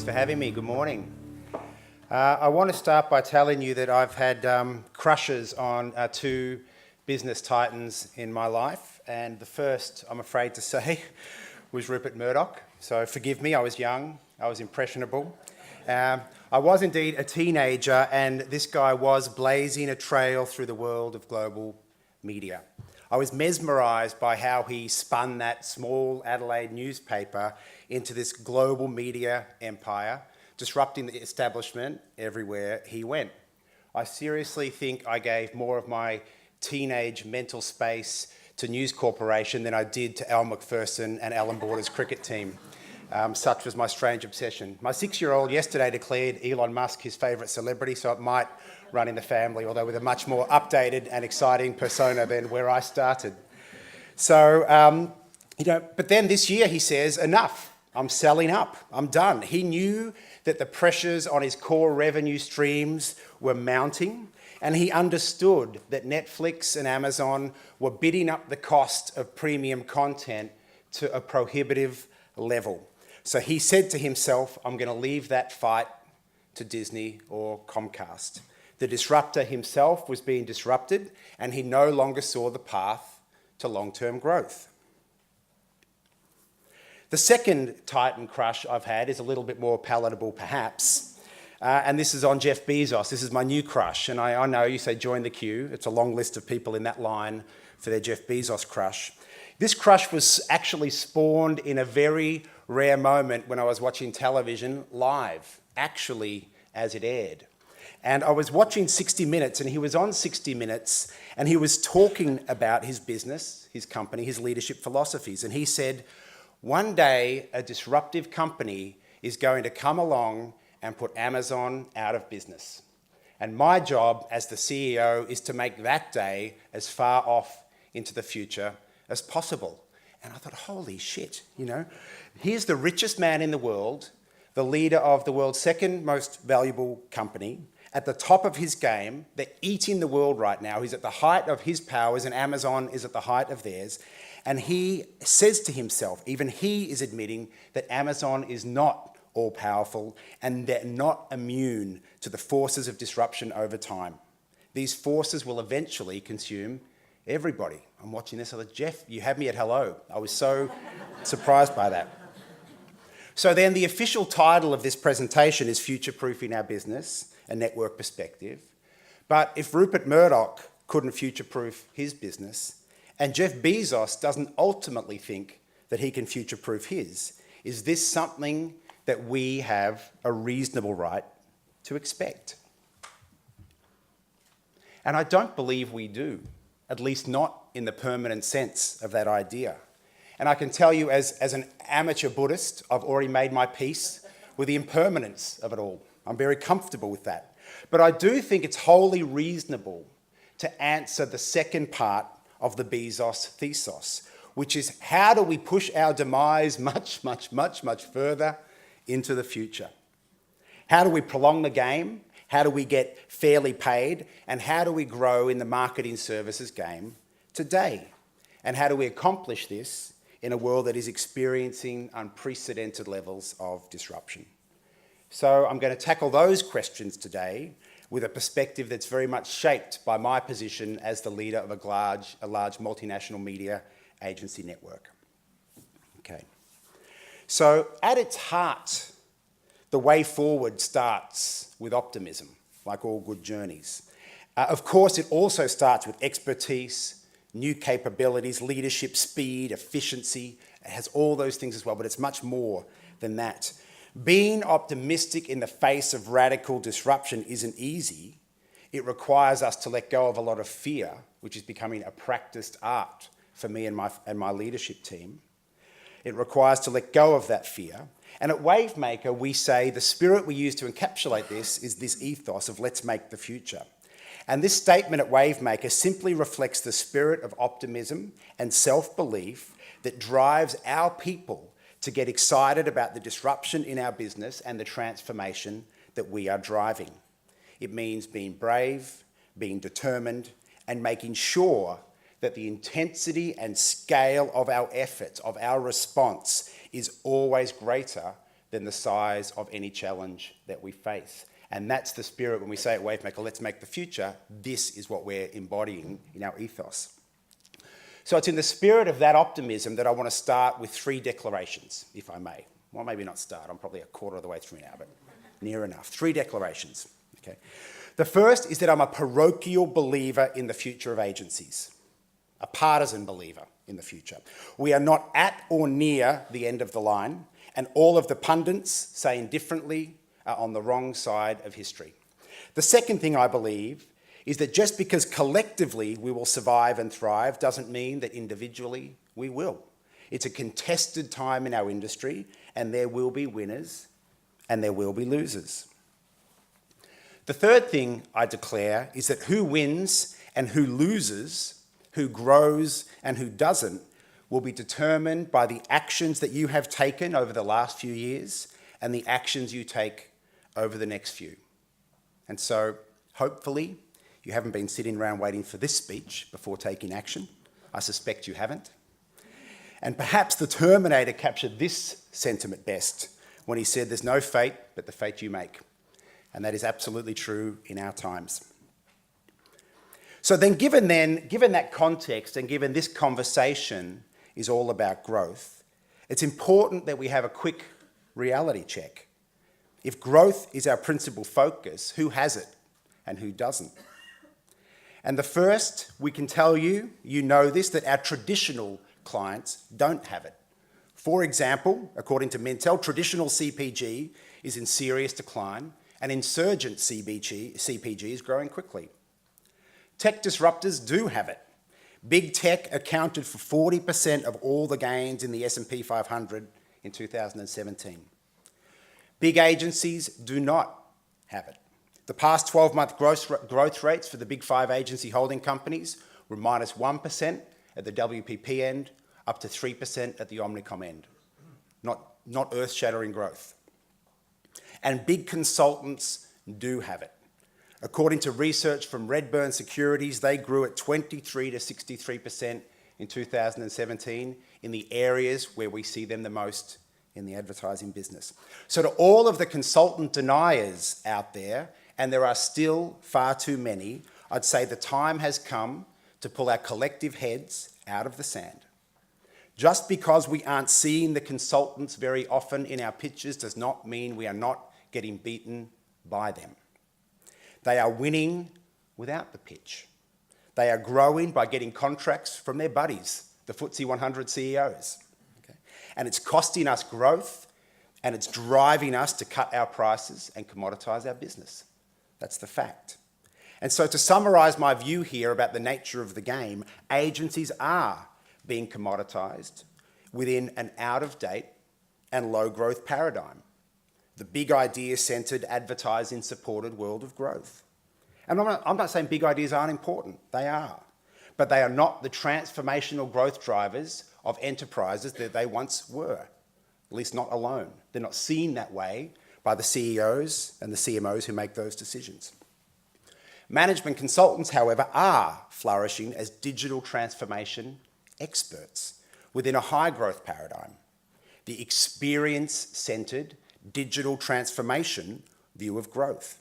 Thanks for having me. Good morning. I want to start by telling you that I've had crushes on two business titans in my life, and the first, I'm afraid to say, was Rupert Murdoch. So forgive me, I was young, I was impressionable. I was indeed a teenager, and this guy was blazing a trail through the world of global media. I was mesmerised by how he spun that small Adelaide newspaper into this global media empire, disrupting the establishment everywhere he went. I seriously think I gave more of my teenage mental space to News Corporation than I did to Al McPherson and Alan Border's cricket team. Such was my strange obsession. My 6-year-old yesterday declared Elon Musk his favourite celebrity, so it might run in the family, although with a much more updated and exciting persona than where I started. So, but then this year he says, enough, I'm selling up, I'm done. He knew that the pressures on his core revenue streams were mounting, and he understood that Netflix and Amazon were bidding up the cost of premium content to a prohibitive level. So he said to himself, I'm going to leave that fight to Disney or Comcast. The disruptor himself was being disrupted, and he no longer saw the path to long-term growth. The second Titan crush I've had is a little bit more palatable, perhaps, and this is on Jeff Bezos. This is my new crush, and I know you say join the queue. It's a long list of people in that line for their Jeff Bezos crush. This crush was actually spawned in a very rare moment when I was watching television live, actually as it aired. And I was watching 60 Minutes, and he was on 60 Minutes, and he was talking about his business, his company, his leadership philosophies. And he said, one day a disruptive company is going to come along and put Amazon out of business. And my job as the CEO is to make that day as far off into the future as possible. And I thought, holy shit, here's the richest man in the world, the leader of the world's second most valuable company, at the top of his game. They're eating the world right now. He's at the height of his powers, and Amazon is at the height of theirs. And he says to himself, even he is admitting that Amazon is not all-powerful and they're not immune to the forces of disruption over time. These forces will eventually consume everybody. I'm watching this, I thought, Jeff, you had me at hello. I was so surprised by that. So then the official title of this presentation is Future-Proofing Our Business, a Network Perspective. But if Rupert Murdoch couldn't future-proof his business, and Jeff Bezos doesn't ultimately think that he can future-proof his, is this something that we have a reasonable right to expect? And I don't believe we do, at least not in the permanent sense of that idea. And I can tell you as an amateur Buddhist, I've already made my peace with the impermanence of it all. I'm very comfortable with that. But I do think it's wholly reasonable to answer the second part of the Bezos thesis, which is how do we push our demise much further into the future? How do we prolong the game? How do we get fairly paid? And how do we grow in the marketing services game today? And how do we accomplish this in a world that is experiencing unprecedented levels of disruption? So I'm going to tackle those questions today with a perspective that's very much shaped by my position as the leader of a large multinational media agency network. Okay. So at its heart, the way forward starts with optimism, like all good journeys. Of course, it also starts with expertise, new capabilities, leadership, speed, efficiency. It has all those things as well, but it's much more than that. Being optimistic in the face of radical disruption isn't easy. It requires us to let go of a lot of fear, which is becoming a practiced art for me and my leadership team. It requires to let go of that fear. And at Wavemaker, we say the spirit we use to encapsulate this is this ethos of let's make the future. And this statement at Wavemaker simply reflects the spirit of optimism and self-belief that drives our people to get excited about the disruption in our business and the transformation that we are driving. It means being brave, being determined, and making sure that the intensity and scale of our efforts, of our response, is always greater than the size of any challenge that we face. And that's the spirit when we say at Wavemaker, let's make the future. This is what we're embodying in our ethos. So it's in the spirit of that optimism that I want to start with 3 declarations, if I may. Well, maybe not start. I'm probably a quarter of the way through now, but near enough. 3 declarations. Okay. The first is that I'm a parochial believer in the future of agencies, a partisan believer in the future. We are not at or near the end of the line, and all of the pundits, saying differently, are on the wrong side of history. The second thing I believe is that just because collectively we will survive and thrive doesn't mean that individually we will. It's a contested time in our industry, and there will be winners and there will be losers. The third thing I declare is that who wins and who loses, who grows and who doesn't, will be determined by the actions that you have taken over the last few years and the actions you take over the next few. And so, hopefully, you haven't been sitting around waiting for this speech before taking action. I suspect you haven't. And perhaps the Terminator captured this sentiment best when he said, "There's no fate but the fate you make." And that is absolutely true in our times. So then, given that context and given this conversation is all about growth, it's important that we have a quick reality check. If growth is our principal focus, who has it and who doesn't? And the first, we can tell you, you know this, that our traditional clients don't have it. For example, according to Mintel, traditional CPG is in serious decline and insurgent CPG is growing quickly. Tech disruptors do have it. Big tech accounted for 40% of all the gains in the S&P 500 in 2017. Big agencies do not have it. The past 12-month growth rates for the big 5 agency holding companies were minus 1% at the WPP end, up to 3% at the Omnicom end. Not earth-shattering growth. And big consultants do have it. According to research from Redburn Securities, they grew at 23 to 63% in 2017 in the areas where we see them the most in the advertising business. So to all of the consultant deniers out there, and there are still far too many, I'd say the time has come to pull our collective heads out of the sand. Just because we aren't seeing the consultants very often in our pitches does not mean we are not getting beaten by them. They are winning without the pitch. They are growing by getting contracts from their buddies, the FTSE 100 CEOs. Okay? And it's costing us growth, and it's driving us to cut our prices and commoditize our business. That's the fact. And so to summarize my view here about the nature of the game, agencies are being commoditized within an out-of-date and low-growth paradigm. The big idea-centered, advertising-supported world of growth. And I'm not saying big ideas aren't important. They are. But they are not the transformational growth drivers of enterprises that they once were, at least not alone. They're not seen that way by the CEOs and the CMOs who make those decisions. Management consultants, however, are flourishing as digital transformation experts within a high-growth paradigm, the experience-centered digital transformation view of growth.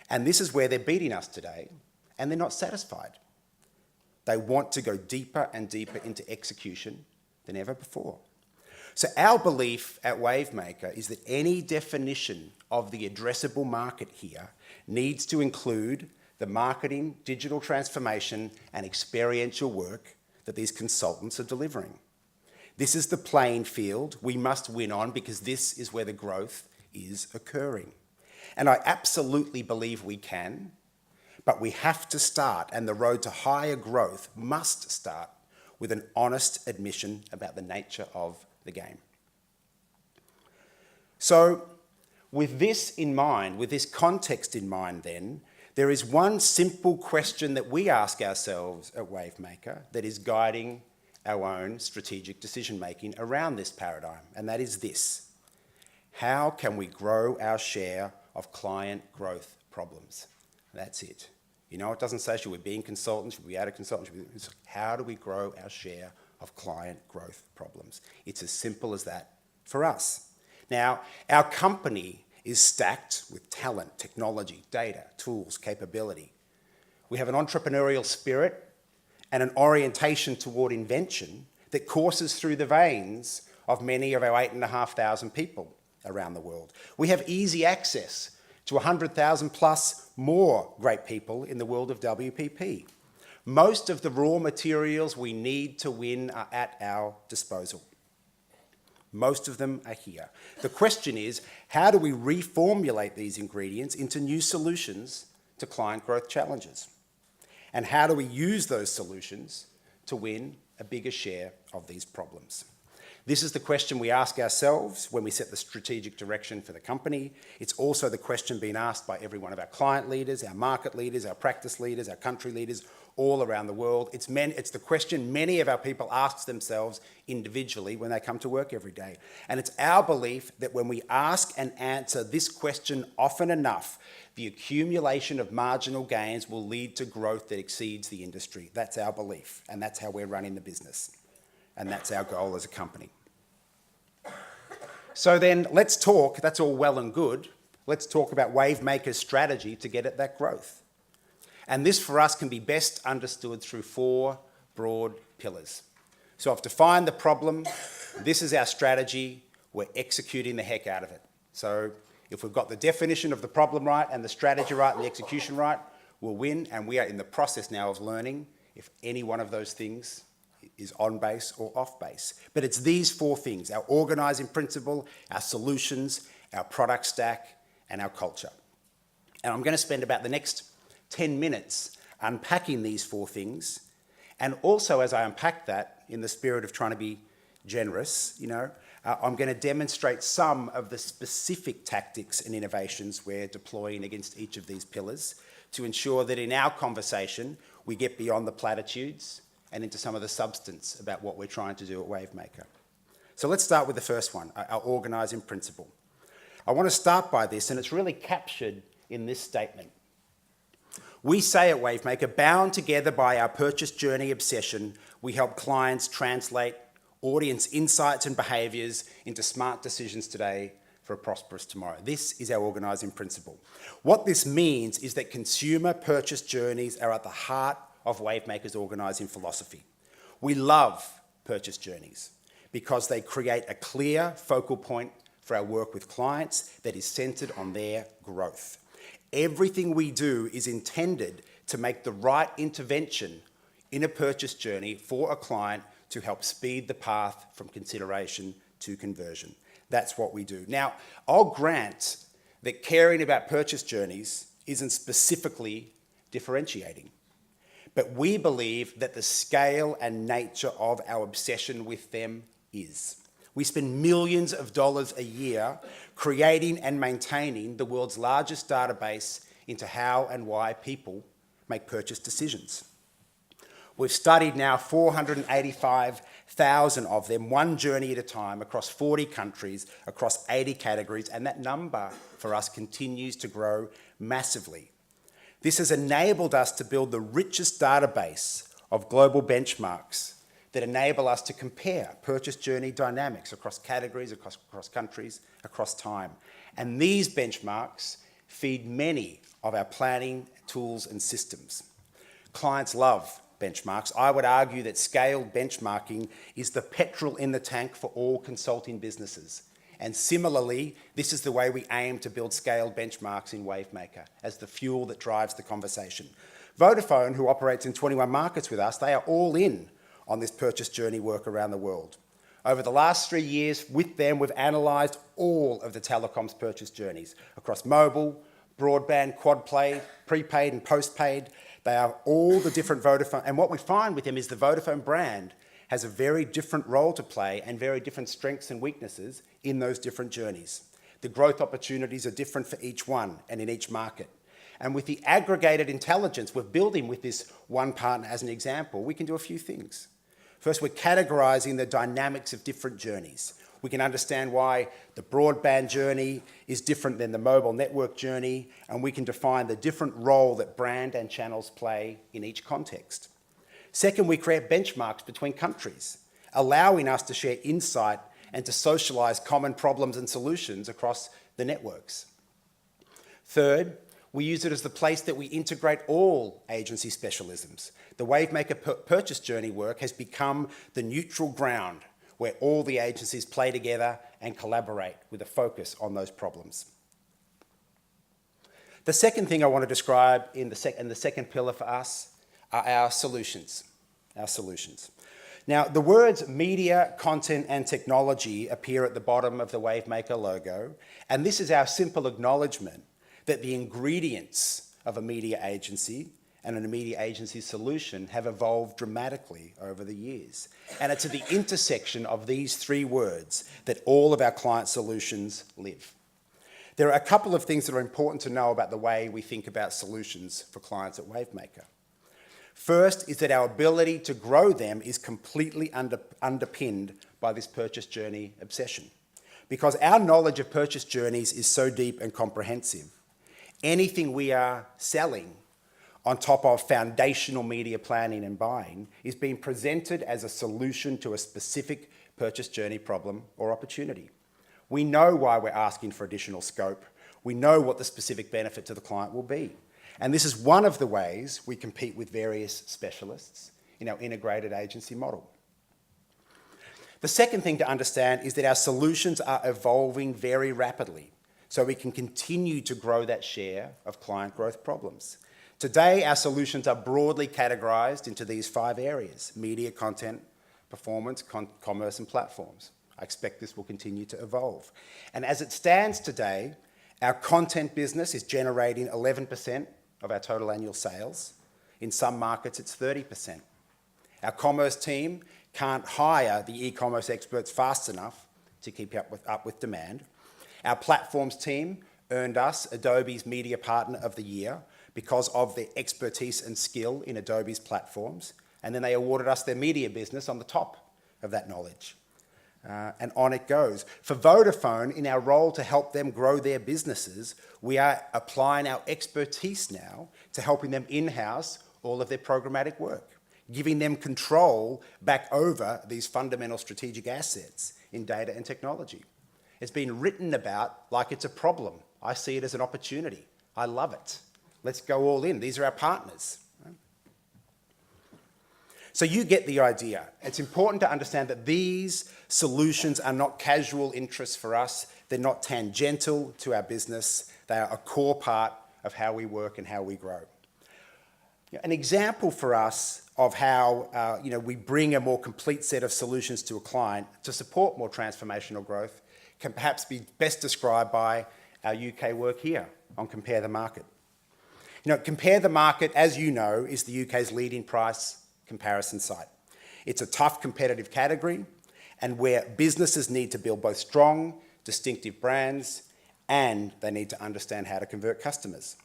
And this is where they're beating us today, and they're not satisfied. They want to go deeper and deeper into execution than ever before. So our belief at Wavemaker is that any definition of the addressable market here needs to include the marketing, digital transformation, and experiential work that these consultants are delivering. This is the playing field we must win on because this is where the growth is occurring. And I absolutely believe we can, but we have to start, and the road to higher growth must start with an honest admission about the nature of the game. So, with this in mind, with this context in mind then, there is one simple question that we ask ourselves at Wavemaker that is guiding our own strategic decision-making around this paradigm, and that is this: how can we grow our share of client growth problems? That's it. You know, it doesn't say should we be in consultants, should we be out of consultants, it's how do we grow our share of client growth problems? It's as simple as that for us. Now, our company is stacked with talent, technology, data, tools, capability. We have an entrepreneurial spirit and an orientation toward invention that courses through the veins of many of our 8,500 people around the world. We have easy access to 100,000 plus more great people in the world of WPP. Most of the raw materials we need to win are at our disposal. Most of them are here. The question is, how do we reformulate these ingredients into new solutions to client growth challenges? And how do we use those solutions to win a bigger share of these problems? This is the question we ask ourselves when we set the strategic direction for the company. It's also the question being asked by every one of our client leaders, our market leaders, our practice leaders, our country leaders, all around the world. It's the question many of our people ask themselves individually when they come to work every day. And it's our belief that when we ask and answer this question often enough, the accumulation of marginal gains will lead to growth that exceeds the industry. That's our belief, and that's how we're running the business. And that's our goal as a company. So then let's talk, that's all well and good, let's talk about Wavemaker's strategy to get at that growth. And this for us can be best understood through 4 broad pillars. So I've defined the problem, this is our strategy, we're executing the heck out of it. So if we've got the definition of the problem right and the strategy right and the execution right, we'll win, and we are in the process now of learning if any one of those things is on base or off base. But it's these 4 things: our organising principle, our solutions, our product stack, and our culture. And I'm going to spend about the next 10 minutes unpacking these 4 things. And also, as I unpack that, in the spirit of trying to be generous, I'm going to demonstrate some of the specific tactics and innovations we're deploying against each of these pillars to ensure that in our conversation, we get beyond the platitudes and into some of the substance about what we're trying to do at Wavemaker. So let's start with the first one, our organising principle. I want to start by this, and it's really captured in this statement. We say at Wavemaker, bound together by our purchase journey obsession, we help clients translate audience insights and behaviours into smart decisions today for a prosperous tomorrow. This is our organising principle. What this means is that consumer purchase journeys are at the heart of Wavemaker's organising philosophy. We love purchase journeys because they create a clear focal point for our work with clients that is centred on their growth. Everything we do is intended to make the right intervention in a purchase journey for a client to help speed the path from consideration to conversion. That's what we do. Now, I'll grant that caring about purchase journeys isn't specifically differentiating. But we believe that the scale and nature of our obsession with them is. We spend millions of dollars a year creating and maintaining the world's largest database into how and why people make purchase decisions. We've studied now 485,000 of them, one journey at a time, across 40 countries, across 80 categories, and that number for us continues to grow massively. This has enabled us to build the richest database of global benchmarks that enable us to compare purchase journey dynamics across categories, across countries, across time. And these benchmarks feed many of our planning tools and systems. Clients love benchmarks. I would argue that scaled benchmarking is the petrol in the tank for all consulting businesses. And similarly, this is the way we aim to build scaled benchmarks in Wavemaker as the fuel that drives the conversation. Vodafone, who operates in 21 markets with us, they are all in on this purchase journey work around the world. Over the last 3 years, with them, we've analysed all of the telecoms purchase journeys across mobile, broadband, quad play, prepaid and postpaid. They are all the different Vodafone, and what we find with them is the Vodafone brand has a very different role to play and very different strengths and weaknesses in those different journeys. The growth opportunities are different for each one and in each market. And with the aggregated intelligence we're building with this one partner as an example, we can do a few things. First, we're categorising the dynamics of different journeys. We can understand why the broadband journey is different than the mobile network journey, and we can define the different role that brand and channels play in each context. Second, we create benchmarks between countries, allowing us to share insight and to socialize common problems and solutions across the networks. Third, we use it as the place that we integrate all agency specialisms. The Wavemaker purchase journey work has become the neutral ground where all the agencies play together and collaborate with a focus on those problems. The second thing I want to describe in the second pillar for us are our solutions. Our solutions. Now, the words media, content, and technology appear at the bottom of the Wavemaker logo, and this is our simple acknowledgement that the ingredients of a media agency and a media agency solution have evolved dramatically over the years. And it's at the intersection of these three words that all of our client solutions live. There are a couple of things that are important to know about the way we think about solutions for clients at Wavemaker. First is that our ability to grow them is completely underpinned by this purchase journey obsession. Because our knowledge of purchase journeys is so deep and comprehensive, anything we are selling on top of foundational media planning and buying is being presented as a solution to a specific purchase journey problem or opportunity. We know why we're asking for additional scope. We know what the specific benefit to the client will be. And this is one of the ways we compete with various specialists in our integrated agency model. The second thing to understand is that our solutions are evolving very rapidly, so we can continue to grow that share of client growth problems. Today, our solutions are broadly categorized into these 5 areas: media, content, performance, commerce, and platforms. I expect this will continue to evolve. And as it stands today, our content business is generating 11% of our total annual sales. In some markets, it's 30%. Our commerce team can't hire the e-commerce experts fast enough to keep up with demand. Our platforms team earned us Adobe's Media Partner of the Year because of their expertise and skill in Adobe's platforms, and then they awarded us their media business on the top of that knowledge. And on it goes. For Vodafone, in our role to help them grow their businesses, we are applying our expertise now to helping them in-house all of their programmatic work, giving them control back over these fundamental strategic assets in data and technology. It's been written about like it's a problem. I see it as an opportunity. I love it. Let's go all in. These are our partners. So you get the idea. It's important to understand that these solutions are not casual interests for us. They're not tangential to our business. They are a core part of how we work and how we grow. An example for us of how we bring a more complete set of solutions to a client to support more transformational growth can perhaps be best described by our UK work here on Compare the Market. Compare the Market, as you know, is the UK's leading price comparison site. It's a tough competitive category and where businesses need to build both strong, distinctive brands and they need to understand how to convert customers.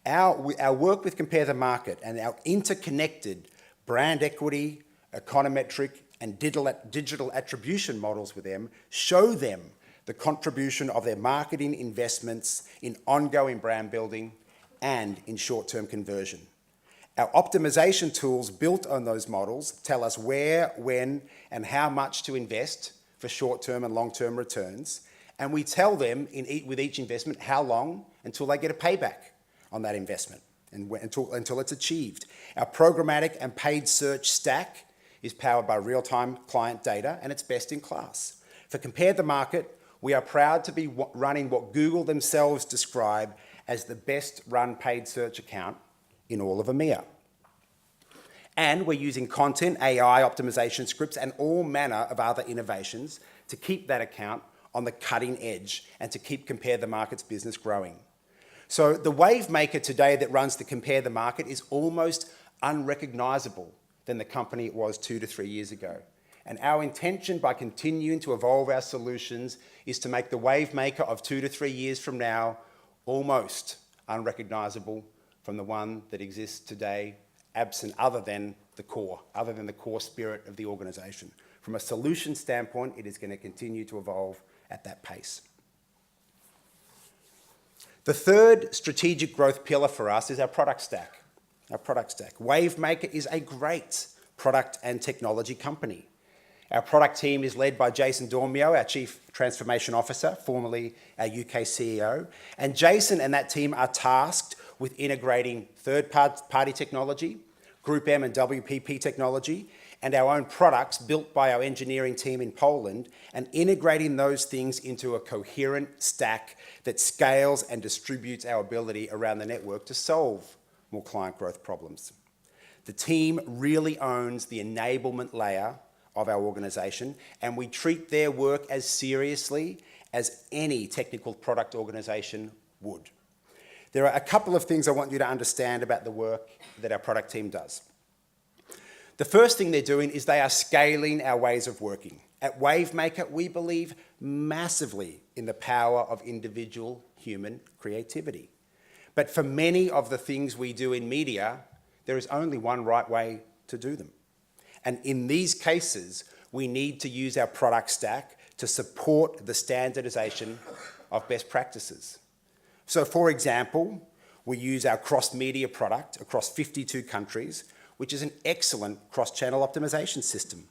Our work with Compare the Market and our interconnected brand equity, econometric and digital attribution models with them show them the contribution of their marketing investments in ongoing brand building and in short-term conversion. Our optimization tools built on those models tell us where, when, and how much to invest for short-term and long-term returns, and we tell them with each investment how long until they get a payback on that investment and until it's achieved. Our programmatic and paid search stack is powered by real-time client data, and it's best in class. For Compare the Market, we are proud to be running what Google themselves describe as the best run paid search account in all of EMEA. And we're using content, AI optimization scripts, and all manner of other innovations to keep that account on the cutting edge and to keep Compare the Market's business growing. So the Wavemaker today that runs the Compare the Market is almost unrecognizable than the company it was 2 to 3 years ago. And our intention by continuing to evolve our solutions is to make the Wavemaker of 2 to 3 years from now almost unrecognizable from the one that exists today, absent other than the core spirit of the organization. From a solution standpoint, it is going to continue to evolve at that pace. The third strategic growth pillar for us is our product stack. Wavemaker is a great product and technology company. Our product team is led by Jason Dormio, our Chief Transformation Officer, formerly our UK CEO. And Jason and that team are tasked with integrating third-party technology, Group M and WPP technology, and our own products built by our engineering team in Poland, and integrating those things into a coherent stack that scales and distributes our ability around the network to solve more client growth problems. The team really owns the enablement layer of our organisation, and we treat their work as seriously as any technical product organisation would. There are a couple of things I want you to understand about the work that our product team does. The first thing they're doing is they are scaling our ways of working. At Wavemaker, we believe massively in the power of individual human creativity. But for many of the things we do in media, there is only one right way to do them. And in these cases, we need to use our product stack to support the standardization of best practices. So for example, we use our cross-media product across 52 countries, which is an excellent cross-channel optimization system.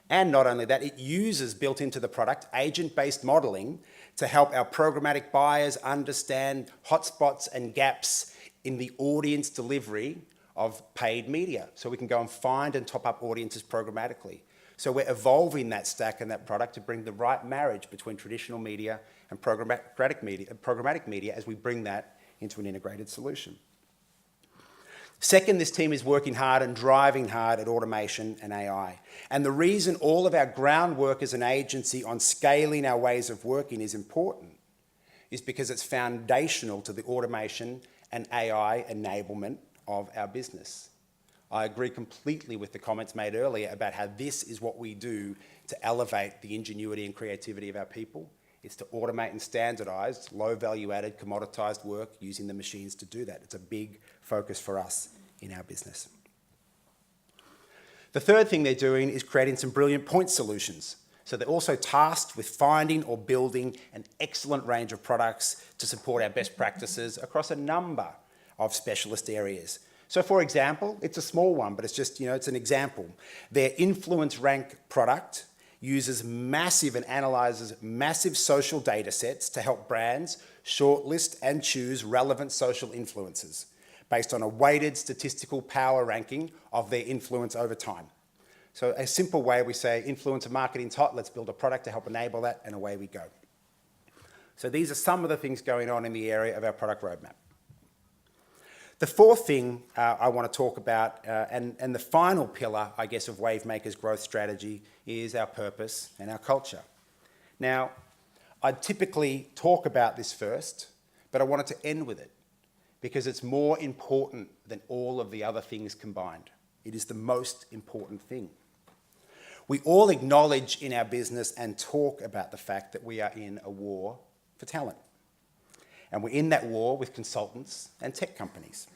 And not only that, it uses built into the product agent-based modeling to help our programmatic buyers understand hotspots and gaps in the audience delivery of paid media. So we can go and find and top up audiences programmatically. So we're evolving that stack and that product to bring the right marriage between traditional media and programmatic media as we bring that into an integrated solution. Second, this team is working hard and driving hard at automation and AI. And the reason all of our groundwork as an agency on scaling our ways of working is important is because it's foundational to the automation and AI enablement of our business. I agree completely with the comments made earlier about how this is what we do to elevate the ingenuity and creativity of our people. It's to automate and standardize low value-added commoditized work using the machines to do that. It's a big focus for us in our business. The third thing they're doing is creating some brilliant point solutions. So they're also tasked with finding or building an excellent range of products to support our best practices across a number of specialist areas. So for example, it's a small one, but it's just, it's an example. Their influence rank product uses massive and analyzes massive social data sets to help brands shortlist and choose relevant social influencers based on a weighted statistical power ranking of their influence over time. So a simple way we say influencer marketing's hot, let's build a product to help enable that, and away we go. So these are some of the things going on in the area of our product roadmap. The fourth thing I want to talk about, and the final pillar, I guess, of Wavemaker's growth strategy is our purpose and our culture. Now, I'd typically talk about this first, but I wanted to end with it because it's more important than all of the other things combined. It is the most important thing. We all acknowledge in our business and talk about the fact that we are in a war for talent. And we're in that war with consultants and tech companies.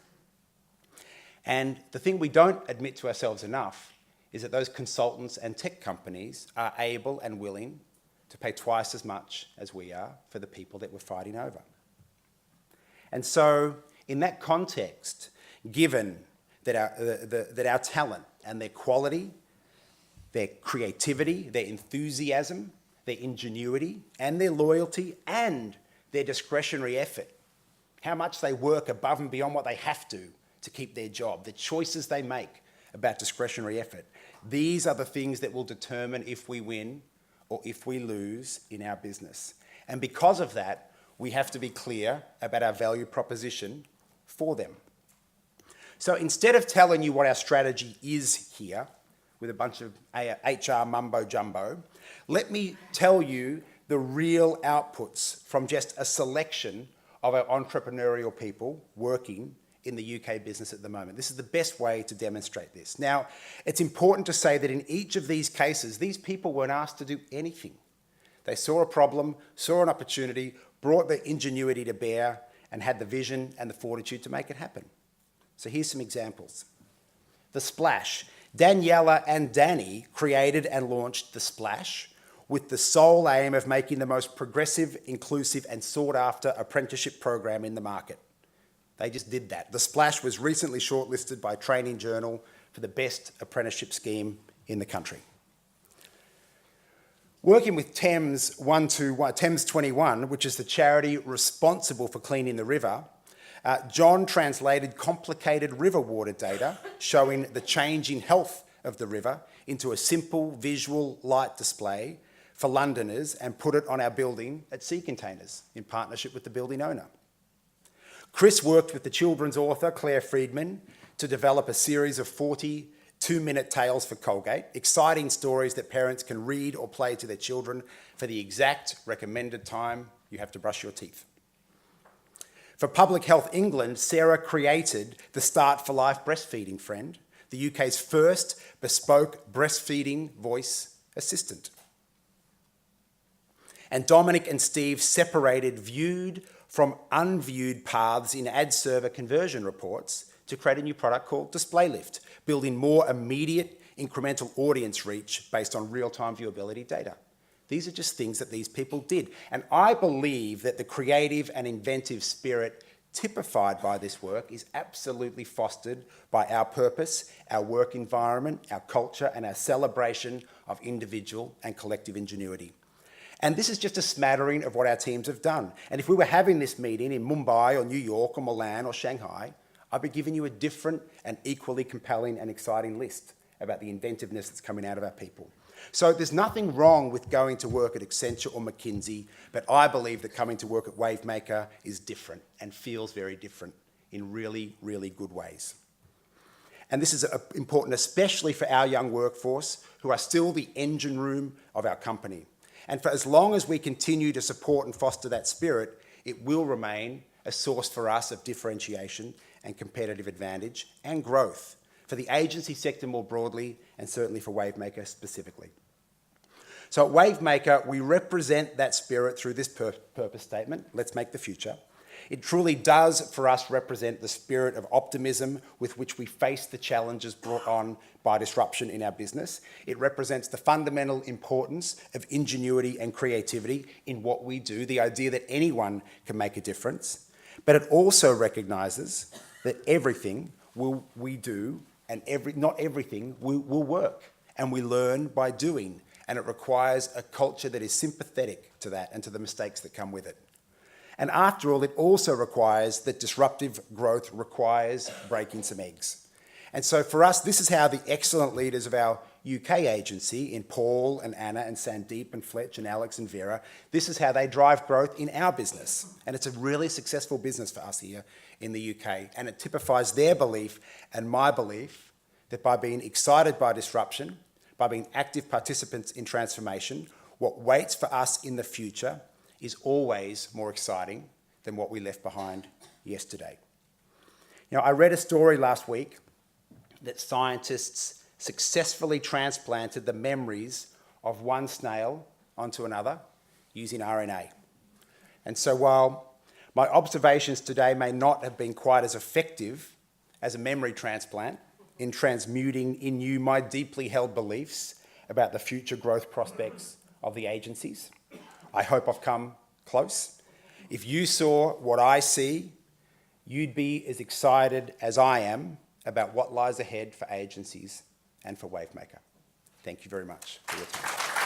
And the thing we don't admit to ourselves enough is that those consultants and tech companies are able and willing to pay twice as much as we are for the people that we're fighting over. And so, in that context, given that our talent and their quality, their creativity, their enthusiasm, their ingenuity, and their loyalty, and their discretionary effort, how much they work above and beyond what they have to keep their job, the choices they make about discretionary effort. These are the things that will determine if we win or if we lose in our business. And because of that, we have to be clear about our value proposition for them. So instead of telling you what our strategy is here, with a bunch of HR mumbo-jumbo, let me tell you the real outputs from just a selection of our entrepreneurial people working in the UK business at the moment. This is the best way to demonstrate this. Now, it's important to say that in each of these cases, these people weren't asked to do anything. They saw a problem, saw an opportunity, brought their ingenuity to bear, and had the vision and the fortitude to make it happen. So here's some examples. The Splash. Daniela and Danny created and launched The Splash with the sole aim of making the most progressive, inclusive, and sought-after apprenticeship program in the market. They just did that. The Splash was recently shortlisted by Training Journal for the best apprenticeship scheme in the country. Working with Thames 21, which is the charity responsible for cleaning the river, John translated complicated river water data showing the change in health of the river into a simple visual light display for Londoners and put it on our building at Sea Containers in partnership with the building owner. Chris worked with the children's author Claire Freedman to develop a series of 40 two-minute tales for Colgate, exciting stories that parents can read or play to their children for the exact recommended time you have to brush your teeth. For Public Health England, Sarah created the Start for Life breastfeeding friend, the UK's first bespoke breastfeeding voice assistant. And Dominic and Steve separated viewed from unviewed paths in ad server conversion reports to create a new product called Display Lift, building more immediate incremental audience reach based on real-time viewability data. These are just things that these people did. And I believe that the creative and inventive spirit typified by this work is absolutely fostered by our purpose, our work environment, our culture, and our celebration of individual and collective ingenuity. And this is just a smattering of what our teams have done. And if we were having this meeting in Mumbai or New York or Milan or Shanghai, I'd be giving you a different and equally compelling and exciting list about the inventiveness that's coming out of our people. So there's nothing wrong with going to work at Accenture or McKinsey, but I believe that coming to work at Wavemaker is different and feels very different in really, really good ways. And this is important especially for our young workforce who are still the engine room of our company. And for as long as we continue to support and foster that spirit, it will remain a source for us of differentiation and competitive advantage and growth for the agency sector more broadly and certainly for Wavemaker specifically. So at Wavemaker, we represent that spirit through this purpose statement, let's make the future. It truly does for us represent the spirit of optimism with which we face the challenges brought on by disruption in our business. It represents the fundamental importance of ingenuity and creativity in what we do, the idea that anyone can make a difference. But it also recognises that everything we do and not everything will work, and we learn by doing, and it requires a culture that is sympathetic to that and to the mistakes that come with it. And after all, it also requires that disruptive growth requires breaking some eggs. And so for us, this is how the excellent leaders of our UK agency, in Paul and Anna and Sandeep and Fletch and Alex and Vera, this is how they drive growth in our business. And it's a really successful business for us here in the UK. And it typifies their belief and my belief that by being excited by disruption, by being active participants in transformation, what waits for us in the future is always more exciting than what we left behind yesterday. You know, I read a story last week that scientists successfully transplanted the memories of one snail onto another using RNA. And so while my observations today may not have been quite as effective as a memory transplant in transmuting in you my deeply held beliefs about the future growth prospects of the agencies, I hope I've come close. If you saw what I see, you'd be as excited as I am about what lies ahead for agencies and for Wavemaker. Thank you very much for your time.